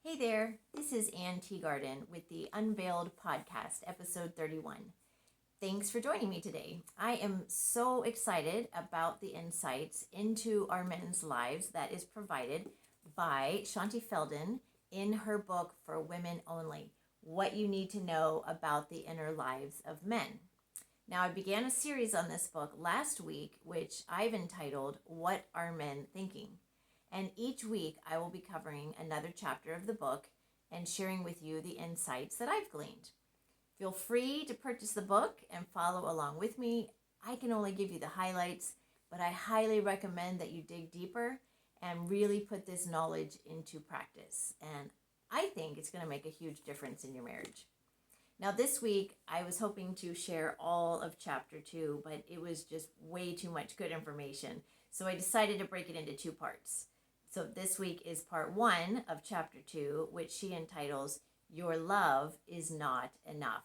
Hey there, this is Teagarden with the Unveiled podcast, episode 31. Thanks for joining me today. I am so excited about the insights into our men's lives that is provided by Shaunti Feldhahn in her book For Women Only, What You Need to Know About the Inner Lives of Men. Now, I began a series on this book last week, which I've entitled, What Are Men Thinking? And each week I will be covering another chapter of the book and sharing with you the insights that I've gleaned. Feel free to purchase the book and follow along with me. I can only give you the highlights, but I highly recommend that you dig deeper and really put this knowledge into practice. And I think it's going to make a huge difference in your marriage. Now, this week, I was hoping to share all of chapter 2, but it was just way too much good information. So I decided to break it into 2 parts. So this week is part 1 of chapter 2, which she entitles, Your Love is Not Enough.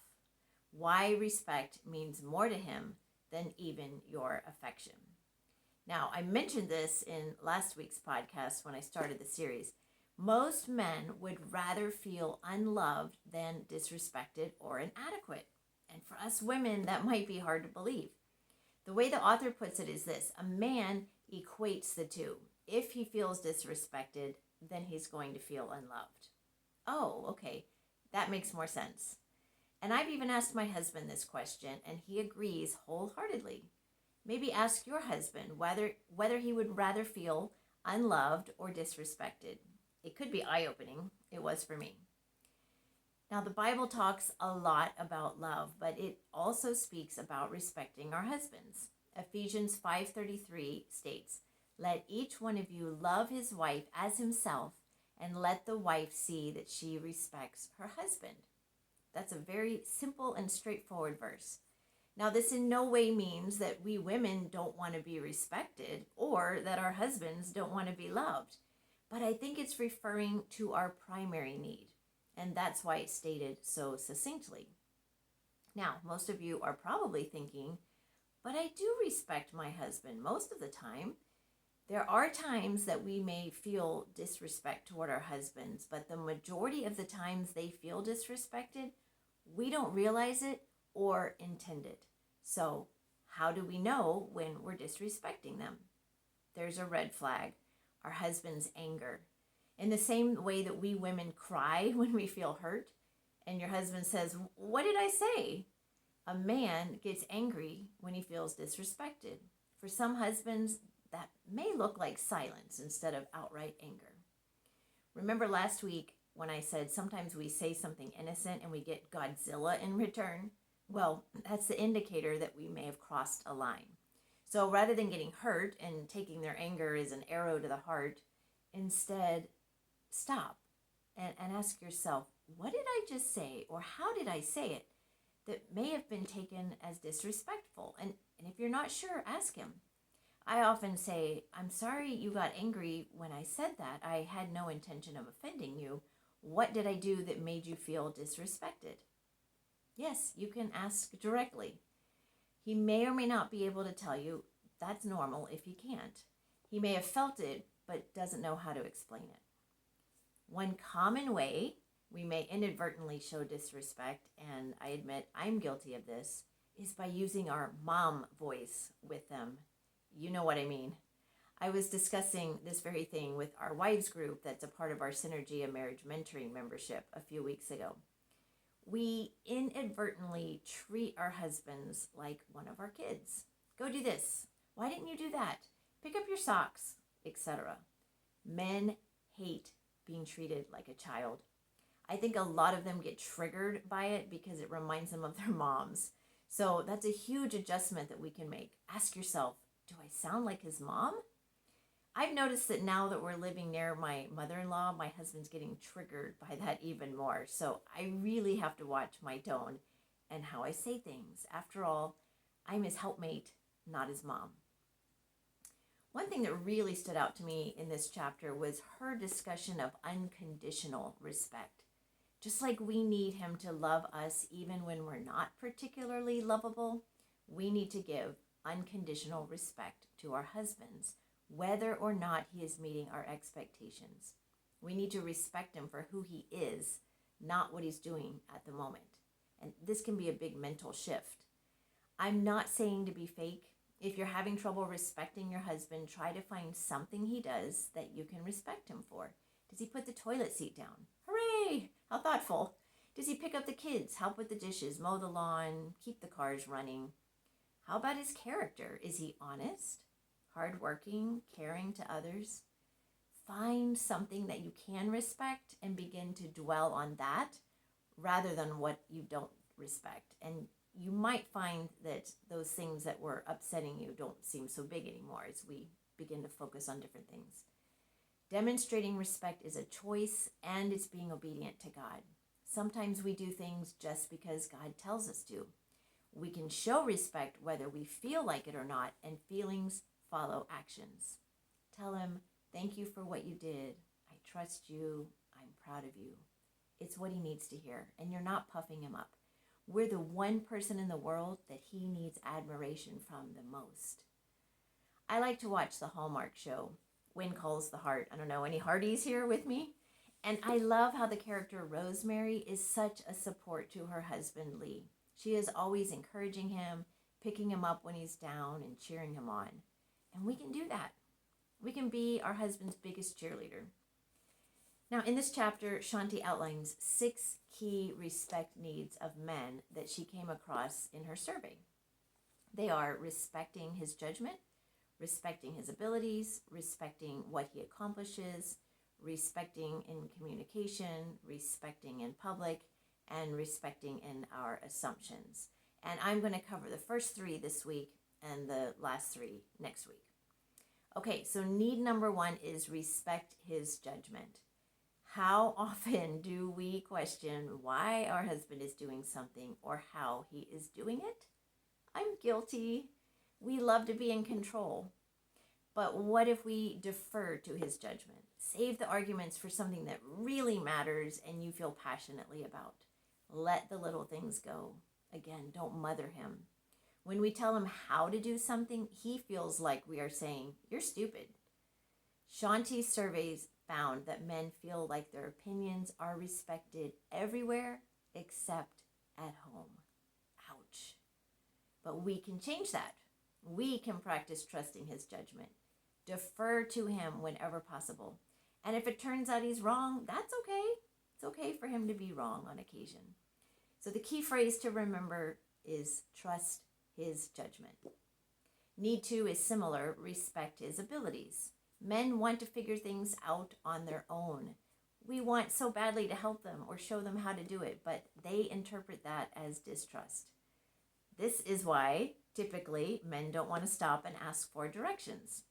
Why respect means more to him than even your affection. Now, I mentioned this in last week's podcast when I started the series. Most men would rather feel unloved than disrespected or inadequate. And for us women, that might be hard to believe. The way the author puts it is this: a man equates the two. If he feels disrespected, then he's going to feel unloved. Oh, okay. That makes more sense. And I've even asked my husband this question, and he agrees wholeheartedly. Maybe ask your husband whether he would rather feel unloved or disrespected. It could be eye-opening. It was for me. Now, the Bible talks a lot about love, but it also speaks about respecting our husbands. Ephesians 5:33 states, Let each one of you love his wife as himself, and let the wife see that she respects her husband. That's a very simple and straightforward verse. Now, this in no way means that we women don't want to be respected or that our husbands don't want to be loved. But I think it's referring to our primary need, and that's why it's stated so succinctly. Now, most of you are probably thinking, but I do respect my husband most of the time. There are times that we may feel disrespect toward our husbands, but the majority of the times they feel disrespected, we don't realize it or intend it. So, how do we know when we're disrespecting them? There's a red flag: our husband's anger. In the same way that we women cry when we feel hurt, and your husband says, What did I say? A man gets angry when he feels disrespected. For some husbands, that may look like silence instead of outright anger. Remember last week when I said sometimes we say something innocent and we get Godzilla in return? Well, that's the indicator that we may have crossed a line. So rather than getting hurt and taking their anger as an arrow to the heart, instead stop and ask yourself, what did I just say, or how did I say it that may have been taken as disrespectful? And if you're not sure, ask him. I often say, I'm sorry you got angry when I said that. I had no intention of offending you. What did I do that made you feel disrespected? Yes, you can ask directly. He may or may not be able to tell you. That's normal if he can't. He may have felt it, but doesn't know how to explain it. One common way we may inadvertently show disrespect, and I admit I'm guilty of this, is by using our mom voice with them. You know what I mean. I was discussing this very thing with our wives group that's a part of our Synergy of Marriage Mentoring membership a few weeks ago. We inadvertently treat our husbands like one of our kids. Go do this. Why didn't you do that? Pick up your socks, etc. Men hate being treated like a child. I think a lot of them get triggered by it because it reminds them of their moms. So that's a huge adjustment that we can make. Ask yourself, do I sound like his mom? I've noticed that now that we're living near my mother-in-law, my husband's getting triggered by that even more. So I really have to watch my tone and how I say things. After all, I'm his helpmate, not his mom. One thing that really stood out to me in this chapter was her discussion of unconditional respect. Just like we need him to love us even when we're not particularly lovable, we need to give unconditional respect to our husbands, whether or not he is meeting our expectations. We need to respect him for who he is, not what he's doing at the moment. And this can be a big mental shift. I'm not saying to be fake. If you're having trouble respecting your husband, try to find something he does that you can respect him for. Does he put the toilet seat down? Hooray! How thoughtful. Does he pick up the kids, help with the dishes, mow the lawn, keep the cars running? How about his character? Is he honest, hardworking, caring to others? Find something that you can respect and begin to dwell on that rather than what you don't respect. And you might find that those things that were upsetting you don't seem so big anymore as we begin to focus on different things. Demonstrating respect is a choice, and it's being obedient to God. Sometimes we do things just because God tells us to. We can show respect whether we feel like it or not, and feelings follow actions. Tell him, thank you for what you did. I trust you. I'm proud of you. It's what he needs to hear, and you're not puffing him up. We're the one person in the world that he needs admiration from the most. I like to watch the Hallmark show, When Calls the Heart. I don't know, any Hearties here with me? And I love how the character Rosemary is such a support to her husband, Lee. She is always encouraging him, picking him up when he's down, and cheering him on. And we can do that. We can be our husband's biggest cheerleader. Now, in this chapter, Shaunti outlines 6 key respect needs of men that she came across in her survey. They are respecting his judgment, respecting his abilities, respecting what he accomplishes, respecting in communication, respecting in public, and respecting in our assumptions. And I'm going to cover the first 3 this week and the last 3 next week. Okay, so need number 1 is respect his judgment. How often do we question why our husband is doing something or how he is doing it? I'm guilty. We love to be in control. But what if we defer to his judgment? Save the arguments for something that really matters and you feel passionately about. Let the little things go. Again, don't mother him. When we tell him how to do something, he feels like we are saying, you're stupid. Shaunti's surveys found that men feel like their opinions are respected everywhere except at home. Ouch. But we can change that. We can practice trusting his judgment. Defer to him whenever possible. And if it turns out he's wrong, that's okay. It's okay for him to be wrong on occasion. So the key phrase to remember is trust his judgment. Need 2 is similar, respect his abilities. Men want to figure things out on their own. We want so badly to help them or show them how to do it, but they interpret that as distrust. This is why, typically, men don't want to stop and ask for directions.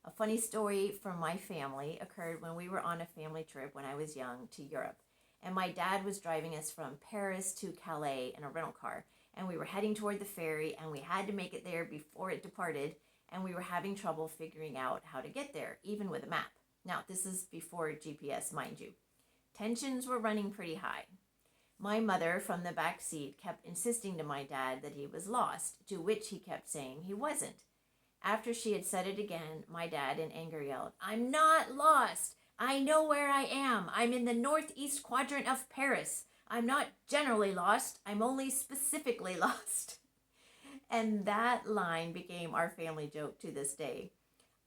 A funny story from my family occurred when we were on a family trip when I was young to Europe. And my dad was driving us from Paris to Calais in a rental car. And we were heading toward the ferry, and we had to make it there before it departed. And we were having trouble figuring out how to get there, even with a map. Now, this is before GPS, mind you. Tensions were running pretty high. My mother, from the back seat, kept insisting to my dad that he was lost, to which he kept saying he wasn't. After she had said it again, my dad in anger yelled, "I'm not lost. I know where I am. I'm in the northeast quadrant of Paris. I'm not generally lost. I'm only specifically lost." And that line became our family joke to this day.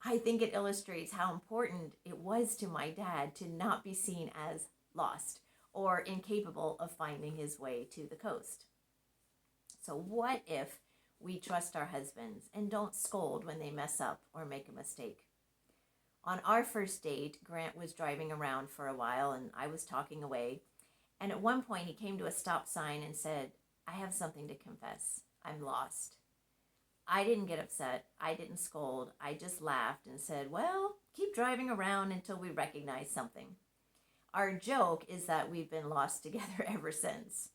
I think it illustrates how important it was to my dad to not be seen as lost or incapable of finding his way to the coast. So what if we trust our husbands and don't scold when they mess up or make a mistake? On our first date, Grant was driving around for a while and I was talking away. And at one point he came to a stop sign and said, "I have something to confess. I'm lost." I didn't get upset. I didn't scold. I just laughed and said, "Well, keep driving around until we recognize something." Our joke is that we've been lost together ever since.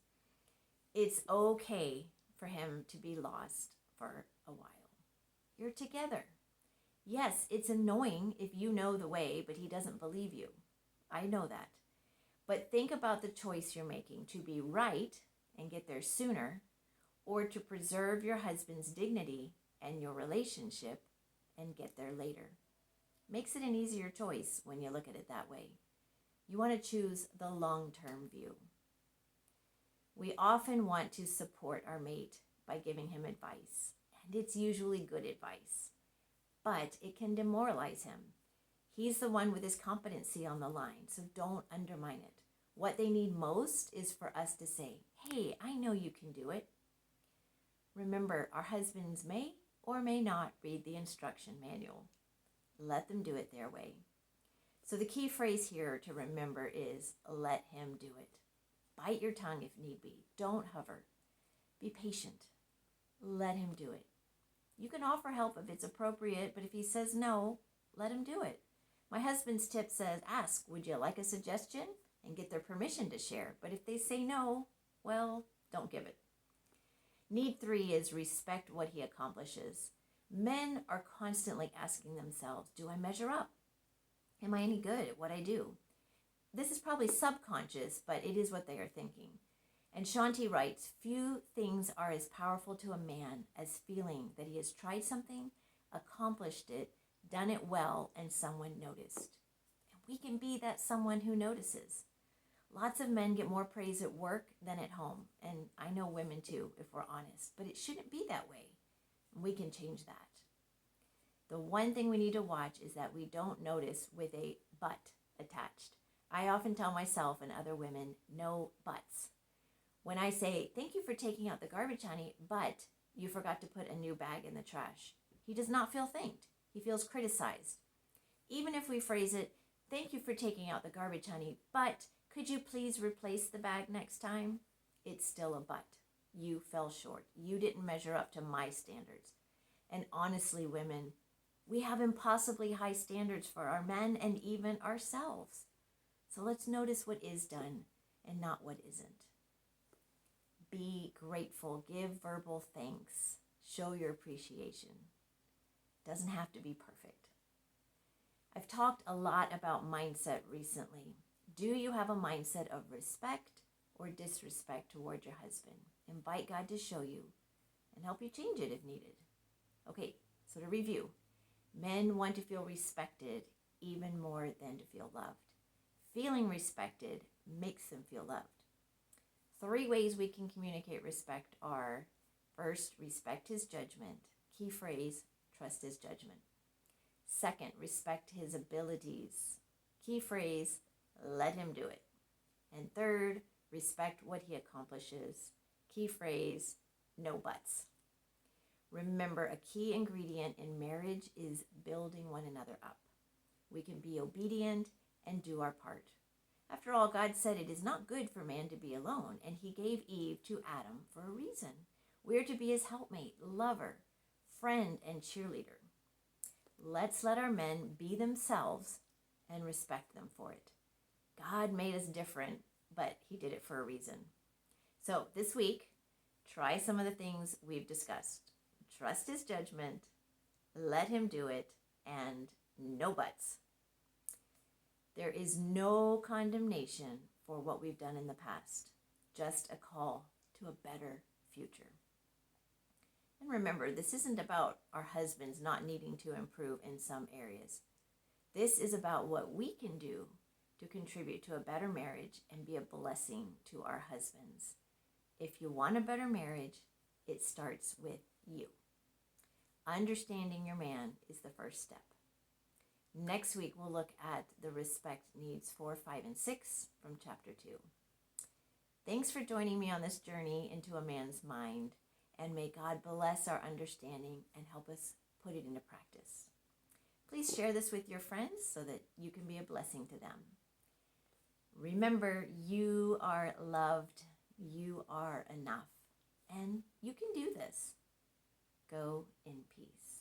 It's okay for him to be lost for a while. You're together. Yes, it's annoying if you know the way, but he doesn't believe you. I know that. But think about the choice you're making to be right and get there sooner, or to preserve your husband's dignity and your relationship and get there later. Makes it an easier choice when you look at it that way. You want to choose the long-term view. We often want to support our mate by giving him advice, and it's usually good advice, but it can demoralize him. He's the one with his competency on the line, so don't undermine it. What they need most is for us to say, hey, I know you can do it. Remember, our husbands may or may not read the instruction manual. Let them do it their way. So the key phrase here to remember is, let him do it. Bite your tongue if need be. Don't hover. Be patient. Let him do it. You can offer help if it's appropriate, but if he says no, let him do it. My husband's tip says, ask, would you like a suggestion? And get their permission to share. But if they say no, well, don't give it. Need 3 is respect what he accomplishes. Men are constantly asking themselves, do I measure up? Am I any good at what I do? This is probably subconscious, but it is what they are thinking. And Shaunti writes, few things are as powerful to a man as feeling that he has tried something, accomplished it, done it well, and someone noticed. And we can be that someone who notices. Lots of men get more praise at work than at home, and I know women too, if we're honest, but it shouldn't be that way. We can change that. The one thing we need to watch is that we don't notice with a but attached. I often tell myself and other women, no buts. When I say, thank you for taking out the garbage, honey, but you forgot to put a new bag in the trash, he does not feel thanked. He feels criticized. Even if we phrase it, thank you for taking out the garbage, honey, but could you please replace the bag next time? It's still a but. You fell short. You didn't measure up to my standards. And honestly, women, we have impossibly high standards for our men and even ourselves. So let's notice what is done and not what isn't. Be grateful. Give verbal thanks. Show your appreciation. Doesn't have to be perfect. I've talked a lot about mindset recently. Do you have a mindset of respect or disrespect toward your husband? Invite God to show you and help you change it if needed. Okay, so to review, men want to feel respected even more than to feel loved. Feeling respected makes them feel loved. 3 ways we can communicate respect are, first, respect his judgment. Key phrase, trust his judgment. Second, respect his abilities. Key phrase, let him do it. And third, respect what he accomplishes. Key phrase, no buts. Remember, a key ingredient in marriage is building one another up. We can be obedient and do our part. After all, God said it is not good for man to be alone, and he gave Eve to Adam for a reason. We're to be his helpmate, lover, friend, and cheerleader. Let's let our men be themselves and respect them for it. God made us different, but he did it for a reason. So this week, try some of the things we've discussed. Trust his judgment, let him do it, and no buts. There is no condemnation for what we've done in the past, just a call to a better future. And remember, this isn't about our husbands not needing to improve in some areas. This is about what we can do to contribute to a better marriage and be a blessing to our husbands. If you want a better marriage, it starts with you. Understanding your man is the first step. Next week, we'll look at the respect needs 4, 5, and 6 from chapter 2. Thanks for joining me on this journey into a man's mind, and may God bless our understanding and help us put it into practice. Please share this with your friends so that you can be a blessing to them. Remember, you are loved, you are enough, and you can do this. Go in peace.